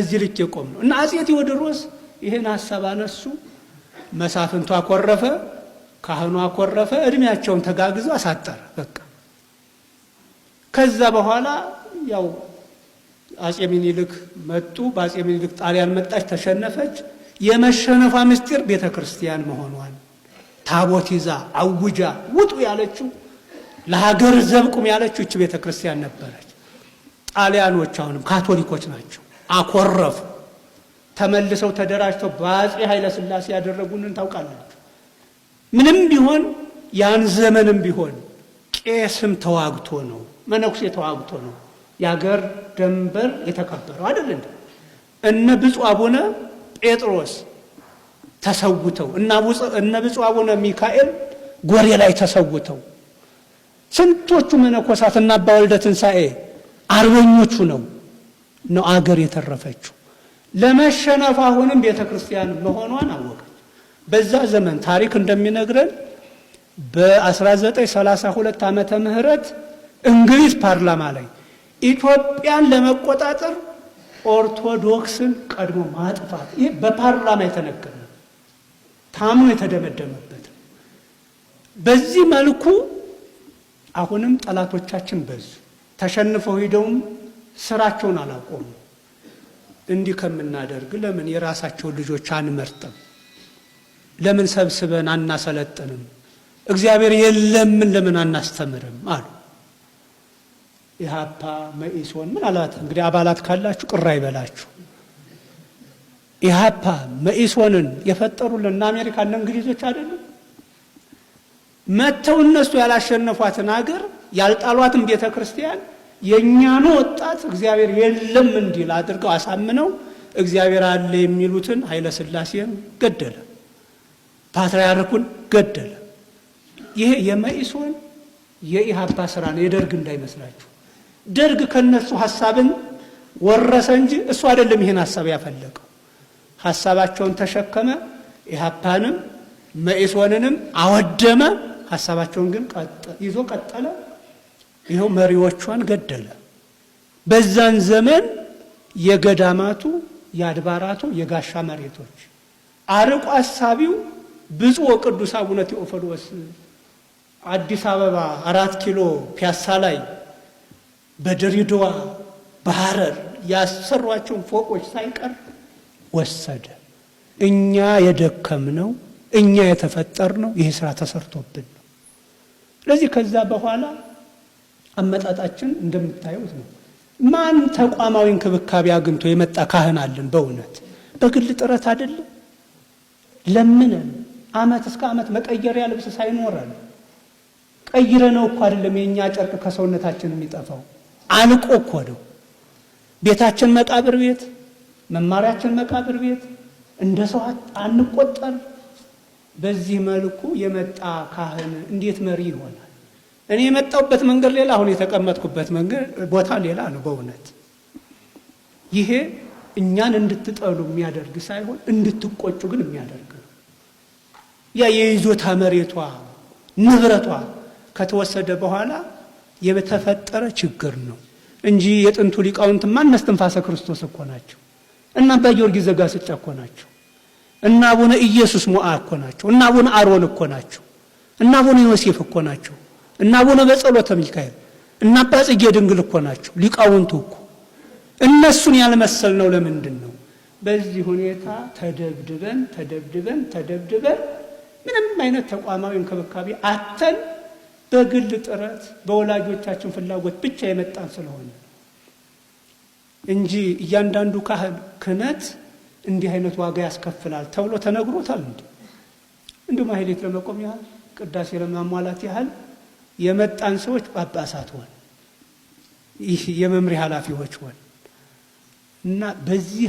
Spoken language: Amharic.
እዚህ ልክ የቆም ነው እና አፄ ቴዎድሮስ ይሄን ሐሳብ አነሱ። መሳፍንቱ አኮረፈ፣ ካህኑ አኮረፈ፣ እድሜያቸውን ተጋግዘው አሳጠረ። በቃ ከዛ በኋላ ያው አፄ ምኒልክ መጡ። በአፄ ምኒልክ ጣሊያን መጣች፣ ተሸነፈች። የመሸነፏ ምስጢር ቤተክርስቲያን መሆኗን ታቦት ይዛ አውጃ ውጡ ያለችው ለሀገር ዘብቁም ያለችው እቺ ቤተክርስቲያን ነበረች። ጣሊያኖች አሁንም ካቶሊኮች ናቸው፣ አኮረፉ። ተመልሰው ተደራጅተው በአፄ ኃይለ ሥላሴ ያደረጉንን ታውቃላችሁ። ምንም ቢሆን ያን ዘመንም ቢሆን ቄስም ተዋግቶ ነው፣ መነኩሴ ተዋግቶ ነው ያገር ደንበር የተከበረው አይደል እንዴ? እነ ብፁዕ አቡነ ጴጥሮስ ተሰውተው እነ ብፁዕ አቡነ ሚካኤል ጎሬ ላይ ተሰውተው ስንቶቹ መነኮሳትና አባ ወልደ ትንሣኤ አርበኞቹ ነው አገር የተረፈችው። ለመሸነፍ አሁንም ቤተክርስቲያን መሆኗን አወቀች። በዛ ዘመን ታሪክ እንደሚነግረን በ1932 ዓመተ ምህረት እንግሊዝ ፓርላማ ላይ ኢትዮጵያን ለመቆጣጠር ኦርቶዶክስን ቀድሞ ማጥፋት፣ ይሄ በፓርላማ የተነገረ ታምኖ የተደመደመበት። በዚህ መልኩ አሁንም ጠላቶቻችን በዙ። ተሸንፈው ሄደውም ስራቸውን አላቆሙ። እንዲህ ከምናደርግ ለምን የራሳቸውን ልጆች አንመርጥም? ለምን ሰብስበን አናሰለጥንም? እግዚአብሔር የለምን ለምን አናስተምርም አሉ። ኢህአፓ መኢሶን ምን አላት? እንግዲህ አባላት ካላችሁ ቅር አይበላችሁ። ኢህአፓ መኢሶንን የፈጠሩልን እና አሜሪካ እና እንግሊዞች አይደሉም? መተው እነሱ ያላሸነፏትን ሀገር ያልጣሏትን ቤተክርስቲያን የኛኑ ወጣት እግዚአብሔር የለም እንዲል አድርገው አሳምነው እግዚአብሔር አለ የሚሉትን ኃይለ ሥላሴን ገደለ፣ ፓትርያርኩን ገደለ። ይሄ የመኢሶን የኢህአፓ ስራ ነው፣ የደርግ እንዳይመስላችሁ። ደርግ ከነሱ ሐሳብን ወረሰ እንጂ እሱ አይደለም ይሄን ሐሳብ ያፈለቀው። ሐሳባቸውን ተሸከመ፣ ኢህአፓንም መኢሶንንም አወደመ። ሐሳባቸውን ግን ይዞ ቀጠለ። ይሄው መሪዎቿን ገደለ። በዛን ዘመን የገዳማቱ የአድባራቱ የጋሻ መሬቶች አርቆ አሳቢው ብፁዕ ወቅዱስ አቡነ ቴዎፍሎስ አዲስ አበባ 4 ኪሎ ፒያሳ ላይ በድሬዳዋ በሐረር ያሰሯቸውን ፎቆች ሳይቀር ወሰደ። እኛ የደከምነው እኛ የተፈጠርነው ይሄ ስራ ተሰርቶብን ነው። ስለዚህ ከዛ በኋላ አመጣጣችን እንደምታዩት ነው። ማን ተቋማዊ እንክብካቤ አግኝቶ የመጣ ካህን አለን? በእውነት በግል ጥረት አይደለም። ለምነን አመት እስከ አመት መቀየሪያ ልብስ ሳይኖረን ቀይረነው እኮ አይደለም የኛ ጨርቅ ከሰውነታችን የሚጠፋው፣ አልቆ እኮ ነው። ቤታችን መቃብር ቤት፣ መማሪያችን መቃብር ቤት፣ እንደ ሰው አንቆጠር። በዚህ መልኩ የመጣ ካህን እንዴት መሪ ይሆናል? እኔ የመጣሁበት መንገድ ሌላ፣ አሁን የተቀመጥኩበት መንገድ ቦታ ሌላ ነው። በእውነት ይሄ እኛን እንድትጠሉ የሚያደርግ ሳይሆን እንድትቆጩ ግን የሚያደርግ ነው። ያ የይዞታ መሬቷ ንብረቷ ከተወሰደ በኋላ የተፈጠረ ችግር ነው እንጂ የጥንቱ ሊቃውንትማ እነ እስትንፋሰ ክርስቶስ እኮ ናቸው። እና አባ ጊዮርጊስ ዘጋስጫ እኮ ናቸው። እና አቡነ ኢየሱስ ሞዓ እኮ ናቸው። እና አቡነ አሮን እኮ ናቸው። እና አቡነ ዮሴፍ እኮ ናቸው። እና አቡነ በጸሎተ ሚካኤል እና አባ ጽጌ ድንግል እኮ ናቸው ሊቃውንቱ እኮ። እነሱን ያልመሰልነው ለምንድን ነው? በዚህ ሁኔታ ተደብድበን ምንም አይነት ተቋማዊ እንክብካቤ አተን በግል ጥረት በወላጆቻችን ፍላጎት ብቻ የመጣን ስለሆነ እንጂ እያንዳንዱ ካህን ክህነት እንዲህ አይነት ዋጋ ያስከፍላል ተብሎ ተነግሮታል እንዴ? እንዲሁ ማህሌት ለመቆም ያህል ቅዳሴ ለማሟላት ያህል የመጣን ሰዎች ጳጳሳት ሆን ይህ የመምሪያ ኃላፊዎች ሆን እና በዚህ